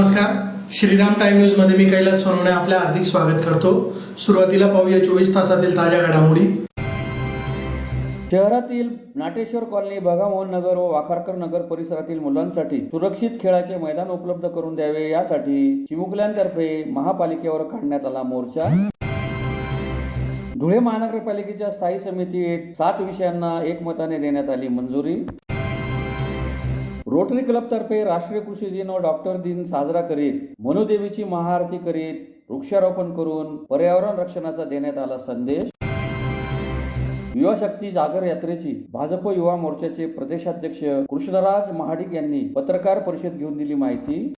नमस्कार, Shriram time news मध्ये मी कैलास सोनवणे आपले हार्दिक स्वागत करतो। सुरुवातीला पाहूया 24 तासातील ताज्या घडामोडी। शहरातील नाटेश्वर कॉलनी, भगामोहन नगर व वाखारकर नगर परिसरातील मुलांसाठी सुरक्षित खेळाचे मैदान उपलब्ध करून द्यावे यासाठी चिमुकल्यांतर्फे महापालिकेवर काढण्यात आला मोर्चा। धुळे महानगरपालिकेच्या स्थायी समितीत 7 विषयांना एकमताने देण्यात आली मंजुरी। रोटरी क्लब तर्फे राष्ट्रीय कृषी दिन व डॉक्टर दिन साजरा करीत मनुदेवीची महाआरती करीत वृक्षारोपण करून पर्यावरण रक्षणाचा देण्यात आला संदेश। युवा शक्ती जागर यात्रेची भाजप युवा मोर्चाचे प्रदेशाध्यक्ष कृष्णराज महाडिक यांनी पत्रकार परिषद घेऊन दिली माहिती।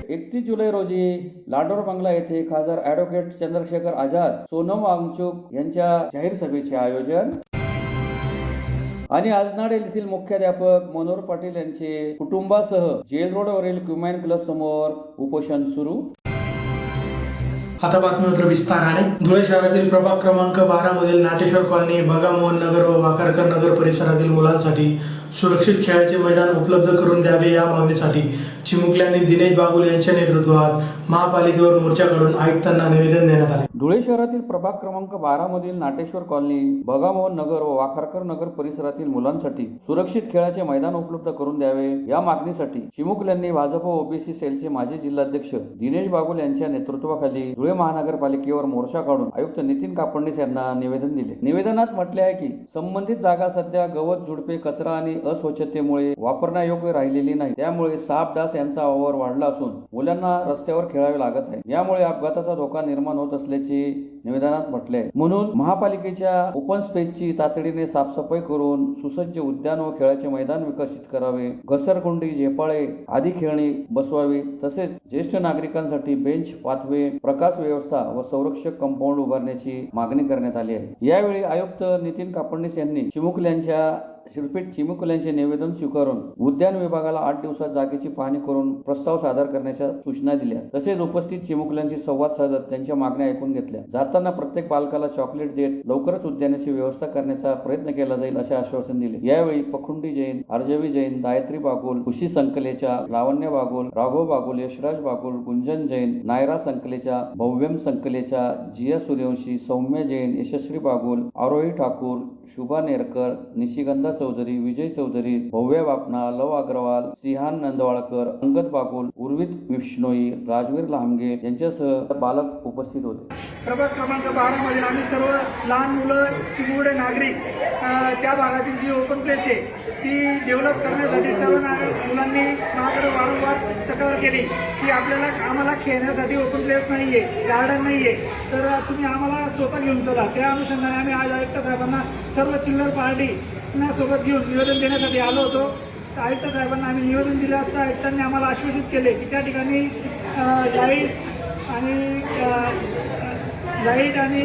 31 जुलै रोजी लाडोर बंगला येथे खासदार ॲडव्होकेट चंद्रशेखर आझाद, सोनम वांगचुक यांच्या जाहीर सभेचे आयोजन। आणि आजनाडे येथील मुख्याध्यापक मनोहर पाटील यांचे कुटुंबासह जेल रोडवरील क्युमॅन क्लब समोर उपोषण सुरू। आता बातमीपत्र विस्ताराने। धुळे शहरातील प्रभाग क्रमांक 12 मधील नाटेश्वर कॉलनी, भगामोहन नगर व वाखारकर नगर परिसरातील मुलांसाठी सुरक्षित खेळाचे मैदान उपलब्ध करून द्यावे या मागणीसाठी चिमुकल्यांनी दिनेश बागुल यांच्या नेतृत्वात महापालिकेवर मोर्चा काढून आयुक्तांना निवेदन देण्यात आले। धुळे शहरातील प्रभाग क्रमांक 12 मधील नाटेश्वर कॉलनी, भगामोहन नगर व वाखारकर नगर परिसरातील मुलांसाठी सुरक्षित खेळाचे मैदान उपलब्ध करून द्यावे या मागणीसाठी चिमुकल्यांनी भाजप ओबीसी सेलचे माजी जिल्हाध्यक्ष दिनेश बागुल यांच्या नेतृत्वाखाली धुळे महानगरपालिकेवर मोर्चा काढून आयुक्त नितीन कापडणीस यांना निवेदन दिले। निवेदनात म्हटले आहे की संबंधित जागा सध्या गवत, झुडपे, कचरा आणि अस्वच्छतेमुळे वापरण्यायोग्य राहिलेली नाही। त्यामुळे साप, डास यांचा वावर वाढला असून मुलांना रस्त्यावर खेळावे लागत आहे। यामुळे अपघाताचा धोका निर्माण होत असल्याचे निवेदनात म्हटले आहे। म्हणून महापालिकेच्या ओपन स्पेसची तातडीने साफसफाई करून सुसज्ज उद्यान व खेळाचे मैदान विकसित करावे, घसरगुंडी, झेपाळे आदी खेळणी बसवावी, तसेच ज्येष्ठ नागरिकांसाठी बेंच, पाथवे, प्रकाश व्यवस्था व संरक्षक कंपाऊंड उभारण्याची मागणी करण्यात आली आहे। यावेळी आयुक्त नितीन कापडणीस यांनी चिमुकल्यांचे निवेदन स्वीकारून उद्यान विभागाला 8 दिवसात जागेची पाहणी करून प्रस्ताव सादर करण्याच्या सूचना दिल्या। तसेच उपस्थित चिमुकल्यांशी संवाद साधत त्यांच्या मागण्या ऐकून घेतल्या। जाताना प्रत्येक बालकाला चॉकलेट देत लवकरच उद्यानाची व्यवस्था करण्याचा प्रयत्न केला जाईल असे आश्वासन दिले। यावेळी पखुंडी जैन, आर्जवी जैन, गायत्री बागुल, खुशी संकलेच्या, लावण्य बागुल, राघव बागुल, यशराज बागुल, गुंजन जैन, नायरा संकलेच्या, भव्यम संकलेच्या, जिया सूर्यवंशी, सौम्य जैन, यशस्वी बागुल, आरोही ठाकूर, शुभा नेरकर, निशिगंधा चौधरी, विजय चौधरी, भव्य बापना, लव अग्रवाल, सिहान नंदवाळकर, अंगद बागुल, उर्वित विष्णोई, राजवीर लांबगे यांच्यासह बालक उपस्थित होते। प्रभाग क्रमांक 12 मधील आम्ही सर्व लहान मुलं, चिमुकले नागरिक त्या भागातील जी ओपन प्लेस आहे ती डेव्हलप करण्यासाठी सर्व मुलांनी माझ्याकडे वारंवार तक्रार केली की आम्हाला खेळण्यासाठी ओपन प्लेस नाहीये, गार्डन नाहीये, तर तुम्ही आम्हाला स्वतः घेऊन चला। त्या अनुषंगाने आम्ही आज आयुक्त साहेबांना सर्व चिल्लर पार्टीना सोबत घेऊन निवेदन देण्यासाठी आलो होतो। आयुक्त साहेबांना आम्ही निवेदन दिलं असता आयुक्तांनी आम्हाला आश्वासित केले की त्या ठिकाणी लाईट आणि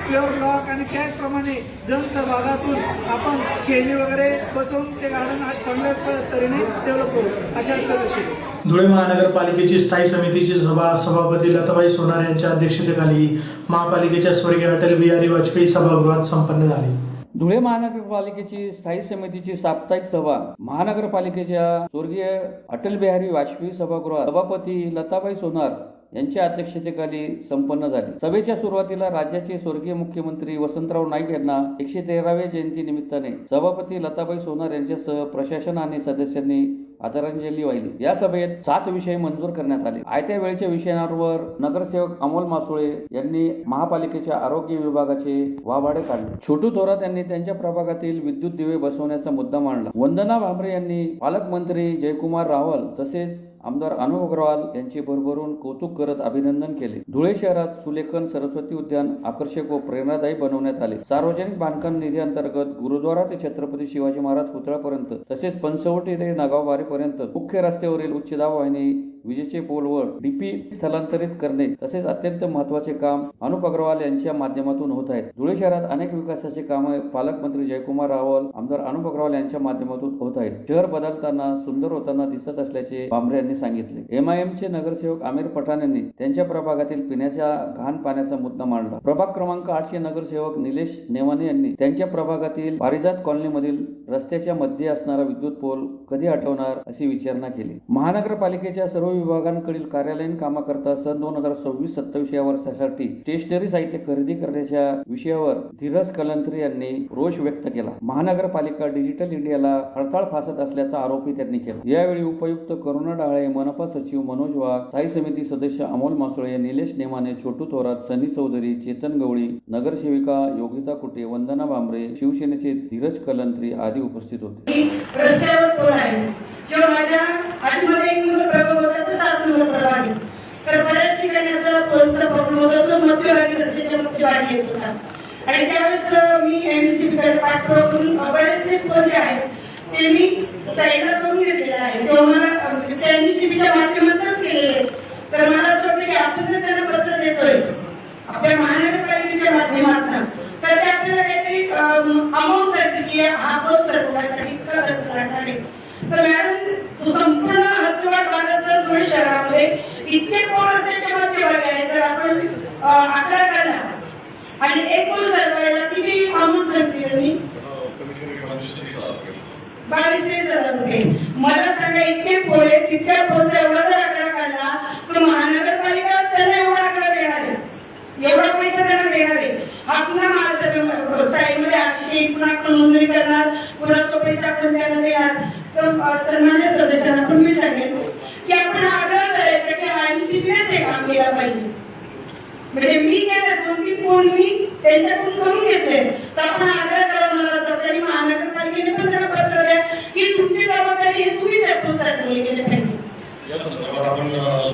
प्युअर ब्लॉक आणि त्याचप्रमाणे जनसहभागातून आपण खेळणी वगैरे बसवून ते गार्डन आज चांगल्या तऱ्हेने डेव्हलप करू अशा केली। धुळे महानगरपालिकेची स्थायी समितीची सभापती लताबाई सोनार यांच्या अध्यक्षतेखाली महापालिकेच्या स्वर्गीय अटल बिहारी वाजपेयी सभागृहात संपन्न झाली। धुळे महानगरपालिकेची स्थायी समितीची साप्ताहिक सभा महानगरपालिकेच्या स्वर्गीय अटल बिहारी वाजपेयी सभागृहात सभापती लताबाई सोनार यांच्या अध्यक्षतेखाली संपन्न झाली। सभेच्या सुरुवातीला राज्याचे स्वर्गीय मुख्यमंत्री वसंतराव नाईक यांना 113व्या जयंती निमित्ताने सभापती लताबाई सोनार यांच्यासह प्रशासन आणि सदस्यांनी आदरांजली वाहिली। या सभेत 7 विषय मंजूर करण्यात आले। आयत्या वेळेच्या विषयांवर नगरसेवक अमोल मासुळे यांनी महापालिकेच्या आरोग्य विभागाचे वाभाडे काढले। छोटू थोरात यांनी त्यांच्या प्रभागातील विद्युत दिवे बसवण्याचा मुद्दा मांडला। वंदना भांबरे यांनी पालकमंत्री जयकुमार रावल तसेच आमदार अनुप अग्रवाल यांचे भरभरून कौतुक करत अभिनंदन केले। धुळे शहरात सुलेखन सरस्वती उद्यान आकर्षक व प्रेरणादायी बनवण्यात आले। सार्वजनिक बांधकाम निधी अंतर्गत गुरुद्वारा ते छत्रपती शिवाजी महाराज पुतळ्यापर्यंत तसेच पंचवटी ते नगावबारीपर्यंत मुख्य रस्त्यावरील उच्च दाब वाहिनी, विजेचे पोल व डीपी स्थलांतरित करणे तसेच अत्यंत महत्वाचे काम अनुप अग्रवाल यांच्या माध्यमातून होत आहेत। धुळे शहरात अनेक विकासाचे कामे पालकमंत्री जयकुमार रावल, आमदार अनुप अग्रवाल यांच्या माध्यमातून होत आहेत। शहर बदलताना, सुंदर होताना दिसत असल्याचे भांबरे यांनी सांगितले। एमआयएमचे नगरसेवक आमिर पठाण यांनी त्यांच्या प्रभागातील पिण्याच्या घाण पाण्याचा मुद्दा मांडला। प्रभाग क्रमांक 8 चे नगरसेवक निलेश नेवाने यांनी त्यांच्या प्रभागातील पारिजात कॉलनीमधील रस्त्याच्या मध्ये असणारा विद्युत पोल कधी हटवणार अशी विचारणा केली. महानगरपालिकेच्या सर्व विभागांकडील कार्यालयीन कामाकरता सन 2026-27 या वर्षासाठी स्टेशनरी साहित्य खरेदी करण्याच्या विषयावर धीरज कलंत्री यांनी रोष व्यक्त केला. महानगरपालिका डिजिटल इंडियाला हळताळ फासत असल्याचा आरोपही त्यांनी केला. यावेळी उपायुक्त करुणा डाळे, मनपा सचिव मनोज वाघ, स्थायी समिती सदस्य अमोल मासोळे, निलेश नेमाने, छोटू थोरात, सनी चौधरी, चेतन गवळी, नगरसेविका योगिता कुटे, वंदना भांबरे, शिवसेनेचे धीरज कलंत्री आदी उपस्थित होते. रस्त्यावर पोल आहे. जेव्हा माझ्या आतमध्ये 1 नंबर प्रभाग होता तर 7 नंबर प्रभाग आहे. तर बऱ्याच ठिकाणी असं पोलचा प्रॉब्लेम होता जो मध्यभागी रस्त्याच्या मध्यभागी येत होता. आणि त्यावेळेस मी एमसीबीकडे पाठपुरावा करून बरेचसे पोल जे आहेत ते मी साईडला करून घेतलेले आहे. तेव्हा मला त्या एमसीबीच्या माध्यमातूनच केलेले. तर मला असं वाटतं की आपण जर त्यांना पत्र देतोय आपल्या महानगरपालिकेच्या माध्यमातून तर ते आपल्याला काहीतरी अमाऊंट साठी की हा पोल सरकारसाठी खर्च लागणार आहे. तर मॅडम संपूर्ण हद्दवाढ भागासह धुळे शहरामध्ये इतके पोल रस्त्याच्या मध्यभागी आहे. जर आपण आकडा काढला आणि एक पोल सरकारला किती अमाऊंट सांगितली 22-23 रुपये. मला सांगा इतके पोल आहे तितक्या पोलचा एवढा जर आकडा काढला तर महानगरपालिका त्यांना एवढा आकडा देणार आहे, एवढा पैसा त्यांना देणार आहे. हा पुन्हा महासभेमध्ये अक्षय पुन्हा नोंदणी करणार, पुन्हा तो पैसा आपण त्यांना देणार. तर सन्मान्य सदस्यांना पण मी सांगेन की आपण आग्रह करायचा की आयसीबीनेच हे काम केलं पाहिजे. म्हणजे मी काय 2-3 पोल मी त्यांच्याकडून करून घेतले तर आपण आग्रह करा. मला असं वाटतं की महानगरपालिकेने पण त्यांना पत्र द्या की तुमची जबाबदारी हे तुम्हीच ऍप्रूव्ह केले पाहिजे.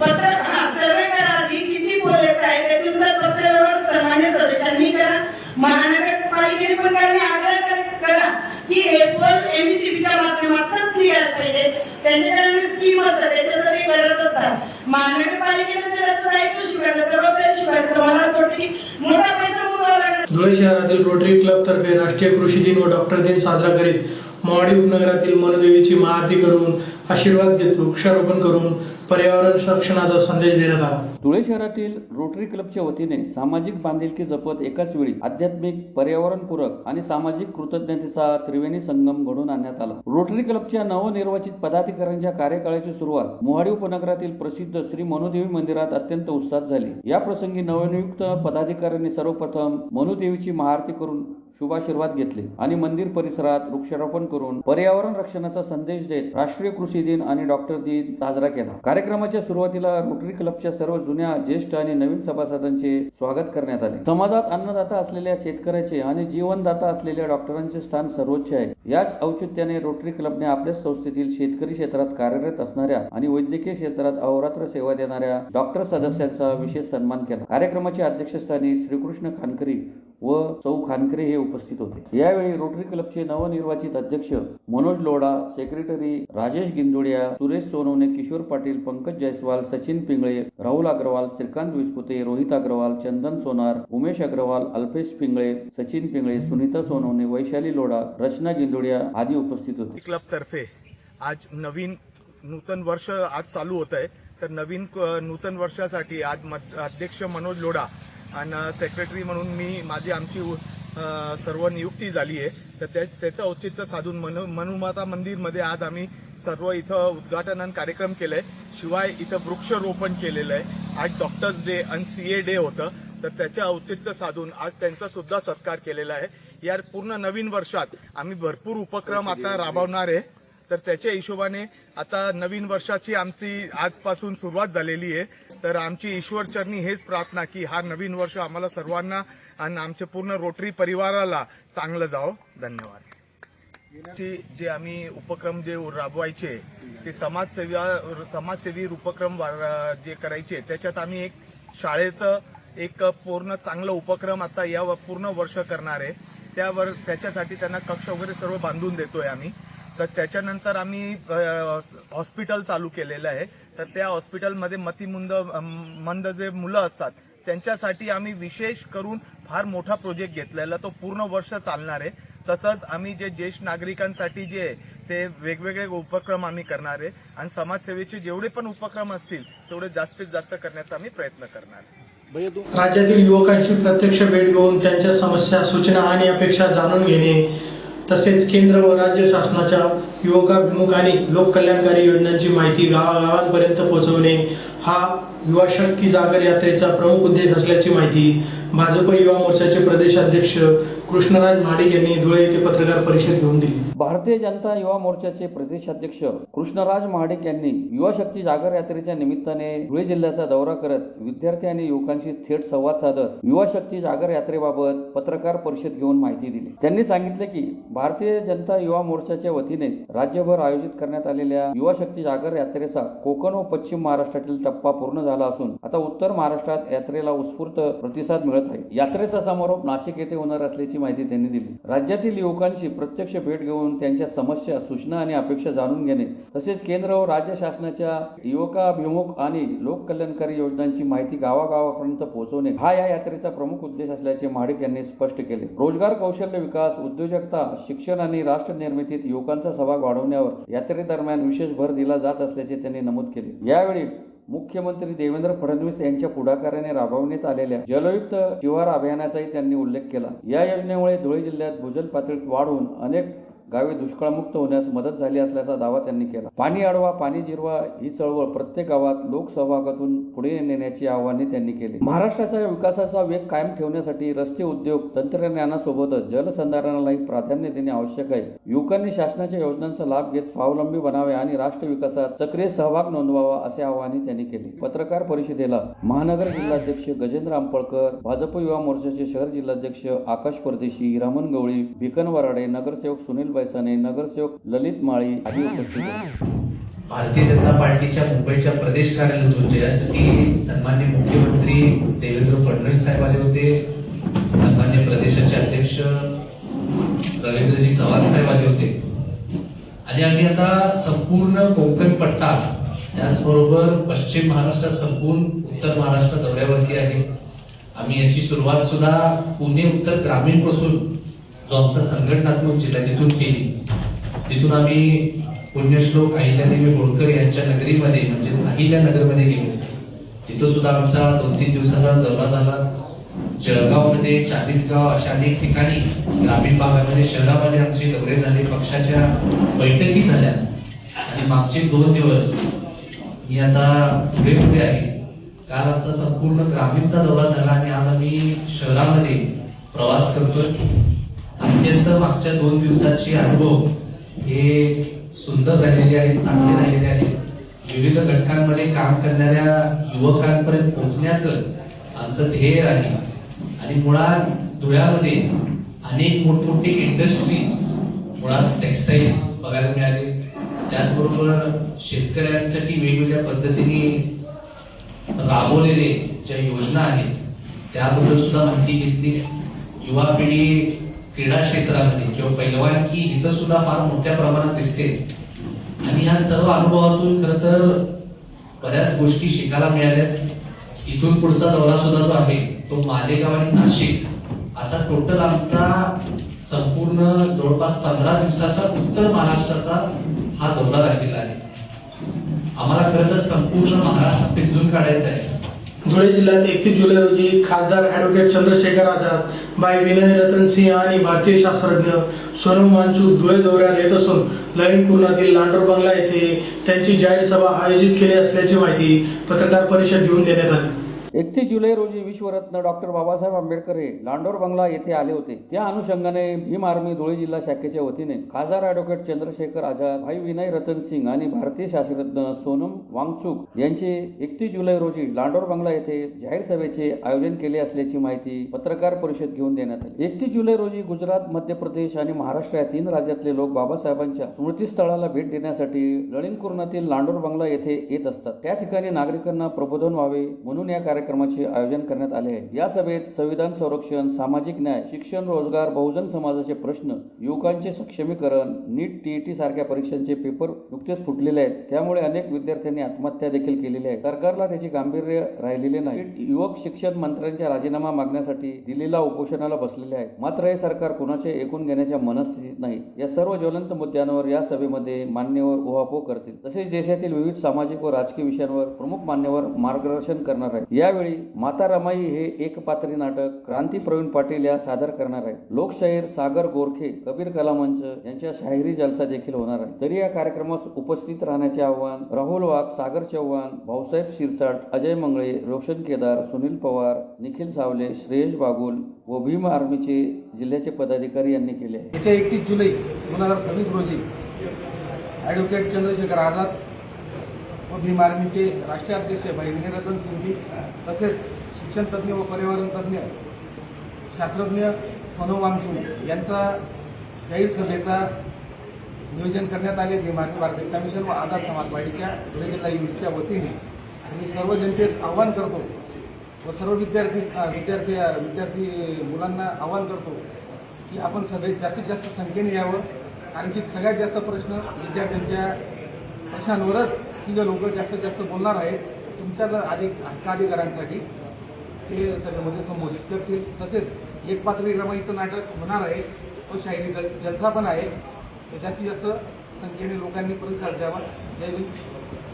पत्र सर्वे करा आधी किती पोल येत आहे त्यातून जर पत्र सन्मान्य सदस्यांनी करा, महानगरपालिकेने पण काही आग्रह करा की हे पोल एमसीबीच्या माध्यमातूनच निघायला पाहिजे. त्यांच्याकडे स्कीम असतात त्याच्यासाठी करत असतात. महानगरपालिकेने जर असं दायित्व शिवायला जबाबदारी शिवायला तर मला असं वाटतं की मोठा पैसा मोजावा लागणार. धुळे शहरातील रोटरी क्लब तर्फे राष्ट्रीय कृषी दिन व डॉक्टर दिन साजरा करीत मोहाडी उपनगरातील मनोदेवीची महाआरती करून आशीर्वाद घेत वृक्षारोपण करून पर्यावरण संरक्षणाचा संदेश देण्यात आला. धुळे शहरातील रोटरी क्लबच्या वतीने सामाजिक बांधिलकी जपत एकाच वेळी आध्यात्मिक, पर्यावरणपूरक आणि सामाजिक कृतज्ञतेचा त्रिवेणी संगम घडवून आणण्यात आला. रोटरी क्लबच्या नवनिर्वाचित पदाधिकाऱ्यांच्या कार्यकाळाची सुरुवात मोहाडी उपनगरातील प्रसिद्ध श्री मनोदेवी मंदिरात अत्यंत उत्साहात झाली. या प्रसंगी नवनियुक्त पदाधिकाऱ्यांनी सर्वप्रथम मनोदेवीची महाआरती करून शुभाशीर्वाद घेतले आणि मंदिर परिसरात वृक्षारोपण करून पर्यावरण रक्षणाचा संदेश देत राष्ट्रीय कृषी दिन आणि डॉक्टर दिन साजरा केला. कार्यक्रमाच्या सुरुवातीला रोटरी क्लबच्या सर्व जुन्या, ज्येष्ठ आणि नवीन सभासदांचे स्वागत करण्यात आले. समाजात अन्नदाता असलेल्या शेतकऱ्याचे आणि जीवनदाता असलेल्या डॉक्टरांचे स्थान सर्वोच्च आहे. याच औचित्याने रोटरी क्लबने आपल्या संस्थेतील शेतकरी क्षेत्रात कार्यरत असणाऱ्या आणि वैद्यकीय क्षेत्रात अहोरात्र सेवा देणाऱ्या डॉक्टर सदस्यांचा विशेष सन्मान केला. कार्यक्रमाच्या अध्यक्षस्थानी श्रीकृष्ण खानकरी व सौ खानकरे हे उपस्थित होते. यावेळी रोटरी क्लबचे नवनिर्वाचित अध्यक्ष मनोज लोढा, सेक्रेटरी राजेश गिंदोडिया, सुरेश सोनवणे, किशोर पाटील, पंकज जयस्वाल, सचिन पिंगळे, राहुल अग्रवाल, श्रीकांत विस्पुते, रोहित अग्रवाल, चंदन सोनार, उमेश अग्रवाल, अल्पेश पिंगळे, सचिन पिंगळे, सुनीता सोनवणे, वैशाली लोढा, रचना गिंदोडिया आदी उपस्थित होते. क्लब तर्फे आज नूतन वर्ष आज चालू होत आहे. तर नूतन वर्षासाठी आज अध्यक्ष मनोज लोढा आणि सेक्रेटरी म्हणून आमची सर्व नियुक्ती झाली आहे. तर त्याचं औचित्य साधून मनुमाता मंदिरमध्ये आज आम्ही सर्व इथं उद्घाटन कार्यक्रम केलाय. शिवाय इथं वृक्षारोपण केलेलं आहे. आज डॉक्टर्स डे आणि सीए डे होतं. तर त्याचे औचित्य साधून आज त्यांचा सुद्धा सत्कार केलेला आहे. या पूर्ण नवीन वर्षात आम्ही भरपूर उपक्रम आता राबवणार आहे. तर त्याच्या हिशोबाने आता नवीन वर्षाची आमची आजपासून सुरुवात झालेली आहे. तर आमची ईश्वरचरणी हेच प्रार्थना की हा नवीन वर्ष आम्हाला सर्वांना आणि आमच्या पूर्ण रोटरी परिवाराला चांगलं जावं. धन्यवाद. जे आम्ही उपक्रम जे राबवायचे ते समाजसेवी उपक्रम जे करायचे त्याच्यात आम्ही एक शाळेचं एक पूर्ण चांगलं उपक्रम आता या पूर्ण वर्ष करणार आहे. त्याच्यासाठी त्यांना कक्ष वगैरे सर्व बांधून देतोय आम्ही. तर त्याच्यानंतर आम्ही हॉस्पिटल चालू केलेलं आहे. तर त्या हॉस्पिटलमध्ये मंद जे मुलं असतात त्यांच्यासाठी आम्ही विशेष करून फार मोठा प्रोजेक्ट घेतलेला, तो पूर्ण वर्ष चालणार आहे. तसंच आम्ही जे ज्येष्ठ नागरिकांसाठी जे ते वेगवेगळे उपक्रम आम्ही करणार आहे आणि समाजसेवेचे जेवढे पण उपक्रम असतील तेवढे जास्तीत जास्त करण्याचा आम्ही प्रयत्न करणार आहे. राज्यातील युवकांची प्रत्यक्ष भेट घेऊन त्यांच्या समस्या, सूचना आणि अपेक्षा जाणून घेणे, तसेच केंद्र व राज्य शासनाच्या युवकाभिमुख आणि लोककल्याणकारी योजनांची माहिती गावागावांपर्यंत पोहोचवणे हा युवा शक्ती जागर यात्रेचा प्रमुख उद्देश असल्याची माहिती भाजप युवा मोर्चाचे प्रदेशाध्यक्ष कृष्णराज महाडिक यांनी धुळे येथे पत्रकार परिषद घेऊन दिली. भारतीय जनता युवा मोर्चाचे प्रदेशाध्यक्ष कृष्णराज महाडिक यांनी युवा शक्ती जागर यात्रेच्या निमित्ताने धुळे जिल्ह्याचा दौरा करत विद्यार्थी आणि युवकांशी थेट संवाद साधत युवा शक्ती जागर यात्रेबाबत पत्रकार परिषद घेऊन माहिती दिली. त्यांनी सांगितले की भारतीय जनता युवा मोर्चाच्या वतीने राज्यभर आयोजित करण्यात आलेल्या युवा शक्ती जागर यात्रेचा कोकण व पश्चिम महाराष्ट्रातील टप्पा पूर्ण झाला असून आता उत्तर महाराष्ट्रात यात्रेला उत्स्फूर्त प्रतिसाद मिळत आहे. यात्रेचा समारोप नाशिक येथे होणार असल्याची माहिती त्यांनी दिली. राज्यातील युवकांशी प्रत्यक्ष भेट घेऊन त्यांच्या समस्या, सूचना आणि अपेक्षा जाणून घेणे तसेच केंद्र व राज्य शासनाच्या युवकाभिमुख आणि लोककल्याणकारी योजनांची माहिती गावागावापर्यंत पोहोचवणे हा या यात्रेचा प्रमुख उद्देश असल्याचे महाडिक यांनी स्पष्ट केले. रोजगार, कौशल्य विकास, उद्योजकता, शिक्षण आणि राष्ट्र निर्मितीत युवकांचा सहभाग वाढवण्यावर यात्रेदरम्यान विशेष भर दिला जात असल्याचे त्यांनी नमूद केले. यावेळी मुख्यमंत्री देवेंद्र फडणवीस यांच्या पुढाकाराने राबवण्यात आलेल्या जलयुक्त शिवार अभियानाचाही त्यांनी उल्लेख केला. या योजनेमुळे धुळे जिल्ह्यात भूजल पातळीत वाढ होऊन अनेक गावे दुष्काळमुक्त होण्यास मदत झाली असल्याचा दावा त्यांनी केला. पाणी अडवा, पाणी जिरवा ही चळवळ प्रत्येक गावात लोकसहभागातून पुढे नेण्याची आवाहने त्यांनी केली. महाराष्ट्राच्या विकासाचा वेग कायम ठेवण्यासाठी रस्ते, उद्योग, तंत्रज्ञानासोबतच जलसंधारणालाही प्राधान्य देणे आवश्यक आहे. युवकांनी शासनाच्या योजनांचा लाभ घेत स्वावलंबी बनावे आणि राष्ट्र विकासात सक्रिय सहभाग नोंदवावा असे आवाहन त्यांनी केले. पत्रकार परिषदेला महानगर जिल्हाध्यक्ष गजेंद्र आंबळकर, भाजप युवा मोर्चाचे शहर जिल्हाध्यक्ष आकाश परदेशी, रामन गवळी, भिकन वराडे, नगरसेवक सुनील बैसाने, नगरसेवक ललित माळी आदी उपस्थित होते. भारतीय जनता पार्टीच्या मुंबईच्या प्रदेश कार्यालयातून यासाठी सन्माननीय मुख्यमंत्री देवेंद्र फडणवीस साहेब आले होते. सन्माननीय प्रदेशाचे अध्यक्ष रवींद्रजी चव्हाण साहेब आले होते आणि आम्ही आता संपूर्ण कोकण पट्टा त्याचबरोबर पश्चिम महाराष्ट्र संपूर्ण उत्तर महाराष्ट्र दौऱ्यावरती आहे. आम्ही याची सुरुवात सुद्धा पुणे उत्तर ग्रामीण पासून जो आमचा संघटनात्मक जिल्हा तिथून केली. तिथून आम्ही पुण्यश्लोक अहिल्यादेवी होळकर यांच्या नगरीमध्ये म्हणजेच अहिल्यानगरमध्ये गेलो. तिथं सुद्धा आमचा 2-3 दिवसाचा दौरा झाला. जळगावमध्ये, चाळीसगाव अशा अनेक ठिकाणी ग्रामीण भागामध्ये, शहरामध्ये आमचे दौरे झाले, पक्षाच्या बैठकी झाल्या आणि मागचे 2 दिवस मी आता धुळेमध्ये आहे. काल आमचा संपूर्ण ग्रामीणचा दौरा झाला आणि आज आम्ही शहरामध्ये प्रवास करतोय. अत्यंत मागच्या 2 दिवसाचे अनुभव हे सुंदर राहिलेले आहेत, चांगले राहिलेले आहेत. विविध घटकांमध्ये काम करणाऱ्या युवकांपर्यंत पोहोचण्याचं आमचं ध्येय आहे आणि मुळात धुळ्यामध्ये अनेक मोठमोठे इंडस्ट्रीज, मुळात टेक्सटाईल्स बघायला मिळाले. त्याचबरोबर शेतकऱ्यांसाठी वेगवेगळ्या पद्धतीने राबवलेले ज्या योजना आहेत त्याबद्दल सुद्धा माहिती घेतली. युवा पिढी क्रीडा क्षेत्रामध्ये किंवा पैलवानकी इथं सुद्धा फार मोठ्या प्रमाणात दिसते आणि ह्या सर्व अनुभवातून खरं तर बऱ्याच गोष्टी शिकायला मिळाल्यात. इथून पुढचा दौरा सुद्धा जो आहे तो मालेगाव आणि नाशिक असा टोटल आमचा संपूर्ण जवळपास 15 दिवसाचा उत्तर महाराष्ट्राचा हा दौरा राहिलेला आहे. आम्हाला खरं तर संपूर्ण महाराष्ट्र पिंजून काढायचा आहे. धुळे जिल्ह्यात 31 जुलै रोजी खासदार ॲडव्होकेट चंद्रशेखर आझाद, बाई विनय रतन सिंह आणि भारतीय शास्त्रज्ञ सोनम वांगचूक धुळे दौऱ्यावर येत असून ललितपूर्णातील लांडोर बंगला येथे त्यांची जाहीर सभा आयोजित केली असल्याची माहिती पत्रकार परिषद घेऊन देण्यात आली. 31 जुलै रोजी विश्वरत्न डॉक्टर बाबासाहेब आंबेडकर हे लांडोर बंगला येथे आले होते. त्या अनुषंगाने भीम आर्मी धुळे जिल्हा शाखेच्या वतीने खासदार ॲडव्होकेट चंद्रशेखर आझाद, भाई विनय रतन सिंग आणि भारतीय शास्त्रज्ञ सोनम वांगचूक यांचे 31 जुलै रोजी लांडोर बंगला येथे जाहीर सभेचे आयोजन केले असल्याची माहिती पत्रकार परिषद घेऊन देण्यात आली. 31 जुलै रोजी गुजरात, मध्य प्रदेश आणि महाराष्ट्र या 3 राज्यातले लोक बाबासाहेबांच्या स्मृतीस्थळाला भेट देण्यासाठी ललितपूर्णातील लांडोर बंगला येथे येत असतात. त्या ठिकाणी नागरिकांना प्रबोधन व्हावे म्हणून या कार्यक्रमाचे आयोजन करण्यात आले आहे. या सभेत संविधान संरक्षण, सामाजिक न्याय, शिक्षण, रोजगार, बहुजन समाजाचे प्रश्न, युवकांचे सक्षमीकरण, नीट, टीईटी सारख्या परीक्षांचे पेपर नुकतेच फुटलेले आहेत. त्यामुळे अनेक विद्यार्थ्यांनी आत्महत्या देखील केलेली आहे. सरकारला त्याचे गांभीर्य राहिलेले नाही. युवक शिक्षण मंत्र्यांच्या राजीनामा मागण्यासाठी दिल्लीला उपोषणाला बसलेले आहेत. मात्र हे सरकार कुणाचे ऐकून घेण्याच्या मनस्थितीत नाही. या सर्व ज्वलंत मुद्द्यांवर या सभेमध्ये मान्यवर उहापोह करतील. तसेच देशातील विविध सामाजिक व राजकीय विषयांवर प्रमुख मान्यवर मार्गदर्शन करणार आहेत. या यावेळी माता रमाई हे एकपात्री नाटक क्रांती प्रवीण पाटील या सादर करणार आहेत. लोकशाहीर सागर गोरखे, कबीर कला मंच यांच्या शाहिरी जलसा देखील होणार आहे. तरी या कार्यक्रमास उपस्थित राहण्याचे आवाहन राहुल वाघ, सागर चव्हाण, भाऊसाहेब शिरसाट, अजय मंगळे, रोशन केदार, सुनील पवार, निखिल सावले, श्रेयश बागुल व भीम आर्मीचे जिल्ह्याचे पदाधिकारी यांनी केले आहे. येत्या 31 जुलै 2026 रोजी ॲडव्होकेट चंद्रशेखर आझाद व भीम आर्मीचे राष्ट्रीय अध्यक्ष भाई निरंजन सिंघी तसेच शिक्षणतज्ज्ञ व पर्यावरण तज्ज्ञ शास्त्रज्ञ सोनम वांगचुक यांचा जाहीर सभेचा नियोजन करण्यात आले. भीम आर्मी भारतीय कमिशन व आझाद समाज पार्टीच्या धुळे जिल्हा युनिटच्या वतीने मी सर्व जनतेस आवाहन करतो व सर्व विद्यार्थी मुलांना आवाहन करतो की आपण सभेत जास्तीत जास्त संख्येने यावं, कारण की सगळ्यात जास्त प्रश्न विद्यार्थ्यांच्या प्रश्नांवरच की जे लोक जास्तीत जास्त बोलणार आहेत तुमच्या हक्काधिकारांसाठी ते सभेमध्ये संबोधित करतील. तसेच एक पात्री रमाईचं नाटक होणार आहे व शाहिरी जलसा पण आहे. तर जास्तीत जास्त संख्येने लोकांनी प्रतिसाद द्यावा. जय भीम,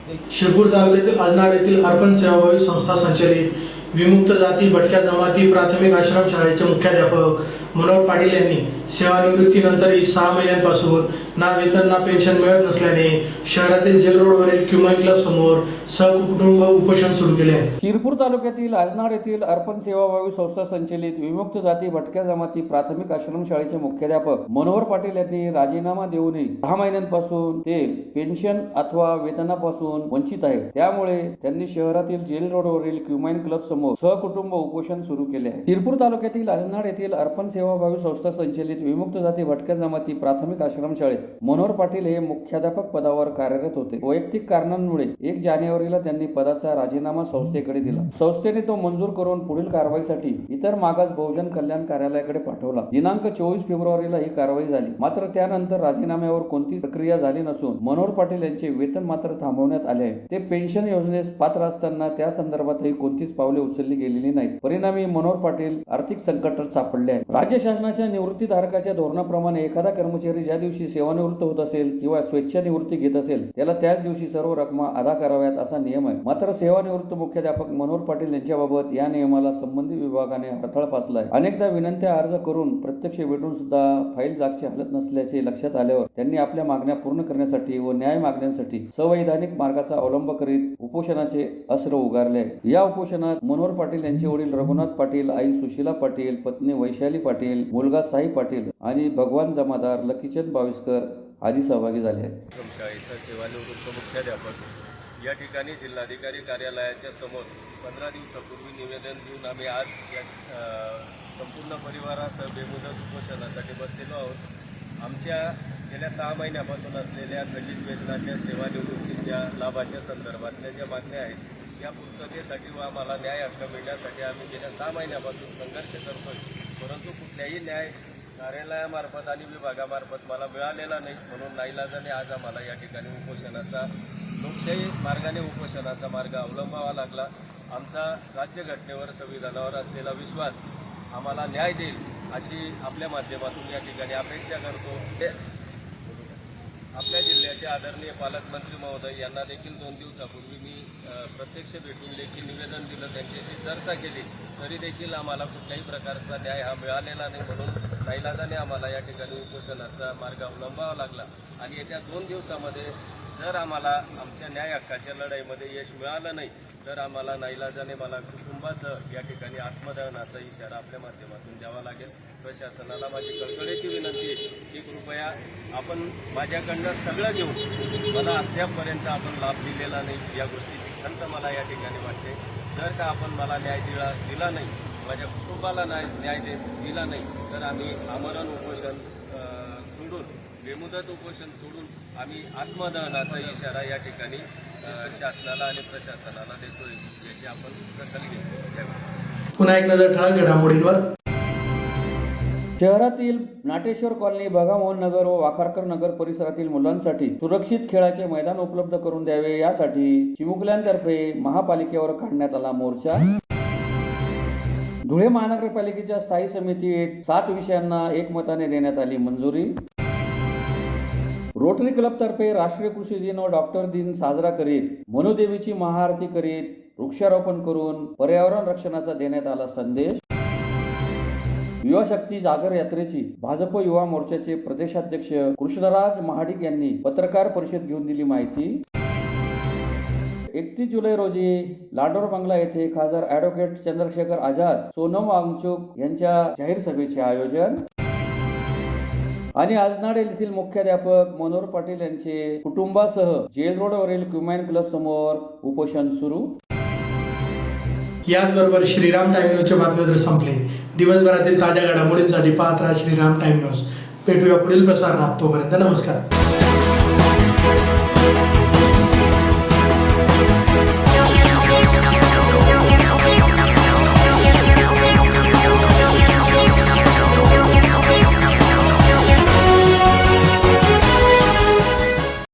जय श्री. शिरपूर तालुक्यातील आजनाड येथील अर्पण सेवाभावी संस्था संचलित विमुक्त जाती भटक्या जमाती प्राथमिक आश्रम शाळेचे मुख्याध्यापक मनोहर पाटील यांनी सेवानिवृत्तीनंतरही 6 महिन्यांपासून ना वेतन ना पेन्शन मिळत नसल्याने शहरातील जेल रोडवरील क्युमाइन क्लब समोर सहकुटुंब उपोषण सुरू केले आहे. शिरपूर तालुक्यातील आजनाड येथील अर्पण सेवाभावी संस्था संचलित विमुक्त जाती भटक्या जमाती प्राथमिक आश्रम शाळेचे मुख्याध्यापक मनोहर पाटील यांनी राजीनामा देऊनही 6 महिन्यांपासून ते पेन्शन अथवा वेतनापासून वंचित आहेत. त्यामुळे त्यांनी शहरातील जेल रोडवरील क्युमाइन क्लब समोर सहकुटुंब उपोषण सुरू केले आहे. शिरपूर तालुक्यातील आजनाड येथील अर्पण सेवाभावी संस्था संचलित विमुक्त जाती भटक्या जमाती प्राथमिक आश्रम शाळेत मनोहर पाटील हे मुख्याध्यापक पदावर कार्यरत होते. वैयक्तिक कारणांमुळे 1 जानेवारीला त्यांनी पदाचा राजीनामा संस्थेकडे दिला. संस्थेने तो मंजूर करून पुढील कारवाईसाठी इतर मागास बहुजन कल्याण कार्यालयाकडे पाठवला. दिनांक 24 फेब्रुवारीला ही कारवाई झाली. मात्र त्यानंतर राजीनाम्यावर कोणतीच प्रक्रिया झाली नसून मनोहर पाटील यांचे वेतन मात्र थांबवण्यात आले आहे. ते पेन्शन योजनेस पात्र असताना त्या संदर्भातही कोणतीच पावले उचलली गेलेली नाहीत. परिणामी मनोहर पाटील आर्थिक संकटात सापडले आहेत. राज्य शासनाच्या निवृत्तीधारकाच्या धोरणाप्रमाणे एखादा कर्मचारी ज्या दिवशी सेवानिवृत्त होत असेल किंवा स्वेच्छा निवृत्ती घेत असेल त्याला त्याच दिवशी सर्व रकमा अदा कराव्यात असा नियम आहे. मात्र सेवानिवृत्त मुख्याध्यापक मनोहर पाटील यांच्याबाबत या नियमाला संबंधित विभागाने हरताळ पासलाय. अनेकदा विनंत्या अर्ज करून प्रत्यक्ष भेटून सुद्धा फाईल जागची हालत नसल्याचे लक्षात आल्यावर त्यांनी आपल्या मागण्या पूर्ण करण्यासाठी व न्याय मागण्यासाठी संवैधानिक मार्गाचा अवलंब करीत उपोषणाचे अस्त्र उगारले आहे. या उपोषणात मनोहर पाटील यांचे वडील रघुनाथ पाटील, आई सुशीला पाटील, पत्नी वैशाली पाटील, मुलगा साई पाटील आणि भगवान जमादार, लकीचंद बाविस्कर आदी सहभागी झाले आहेत. शाळेचा सेवानिवृत्त मुख्याध्यापक या ठिकाणी जिल्हाधिकारी कार्यालयाच्या समोर 15 दिवसापूर्वी निवेदन देऊन आम्ही आज या संपूर्ण परिवारासह बेमुदत उपोषणासाठी बसलेलो आहोत. आमच्या गेल्या 6 महिन्यापासून असलेल्या खंडित वेतनाच्या सेवानिवृत्तीच्या लाभाच्या संदर्भातल्या ज्या मागण्या आहेत या पूर्ततेसाठी व आम्हाला न्याय हक्क मिळण्यासाठी आम्ही गेल्या 6 महिन्यापासून संघर्ष करतोय. परंतु कुठल्याही न्याय कार्यालयामार्फत आणि विभागामार्फत मला मिळालेला नाही. म्हणून नाईलाजाने आज आम्हाला या ठिकाणी उपोषणाचा लोकशाही मार्गाने उपोषणाचा मार्ग अवलंबावा लागला. आमचा राज्यघटनेवर संविधानावर असलेला विश्वास आम्हाला न्याय देईल अशी आपल्या माध्यमातून या ठिकाणी अपेक्षा करतो. आपल्या जिल्ह्याचे आदरणीय पालकमंत्री महोदय यांना देखील 2 दिवसापूर्वी मी प्रत्यक्ष भेटून लेखी निवेदन दिलं, त्यांच्याशी चर्चा केली, तरी देखील आम्हाला कुठल्याही प्रकारचा न्याय हा मिळालेला नाही. म्हणून नाईलाजाने आम्हाला या ठिकाणी उपोषणाचा मार्ग अवलंबावा लागला. आणि येत्या 2 दिवसामध्ये जर आम्हाला आमच्या न्याय हक्काच्या लढाईमध्ये यश मिळालं नाही तर आम्हाला नाईलाजाने मला कुटुंबासह या ठिकाणी आत्मदहनाचा इशारा आपल्या माध्यमातून द्यावा लागेल. प्रशासनाला माझी कळकळीची विनंती आहे की कृपया आपण माझ्याकडनं सगळं घेऊन मला अद्यापपर्यंत आपण लाभ दिलेला नाही या गोष्टीची खंत मला या ठिकाणी वाटते. जर का आपण मला न्याय दिला नाही, माझ्या कुटुंबाला न्याय दिला नाही तर आम्ही आमरण उपोषण सोडून बेमुदत उपोषण सोडून आम्ही आत्मदहनाचा इशारा या ठिकाणी शासनाला आणि प्रशासनाला देतोय, याची आपण दखल घ्यावी. पुन्हा एक नजर ठळक घडामोडींवर. शहरातील नाटेश्वर कॉलनी, भगामोहन नगर व वाखारकर नगर परिसरातील मुलांसाठी सुरक्षित खेळाचे मैदान उपलब्ध करून द्यावे यासाठी चिमुकल्यांतर्फे महापालिकेवर काढण्यात आला मोर्चा. धुळे महानगरपालिकेच्या स्थायी समितीत 7 विषयांना एकमताने देण्यात आली मंजुरी. रोटरी क्लब तर्फे राष्ट्रीय कृषी दिन व डॉक्टर दिन साजरा करीत मनुदेवीची महाआरती करीत वृक्षारोपण करून पर्यावरण रक्षणाचा देण्यात आला संदेश. युवा शक्ती जागर यात्रेची भाजप युवा मोर्चाचे प्रदेशाध्यक्ष कृष्णराज महाडिक यांनी पत्रकार परिषद घेऊन दिली माहिती. 31 जुलै रोजी लाडोर बंगला येथे खासदार ॲडव्होकेट चंद्रशेखर आझाद, सोनम वांगचुक यांच्या जाहीर सभेचे आयोजन. आणि आजनाडे येथील मुख्याध्यापक मनोहर पाटील यांचे कुटुंबासह जेल रोडवरील क्युमॅन क्लब समोर उपोषण सुरू. याचबरोबर श्रीराम टाइम न्यूजचे बातमीपत्र संपले. दिवसभरातील ताज्या घडामोडींसाठी पाहत राहा श्रीराम टाइम न्यूज. भेटूया पुढील प्रसारणात. तोपर्यंत नमस्कार.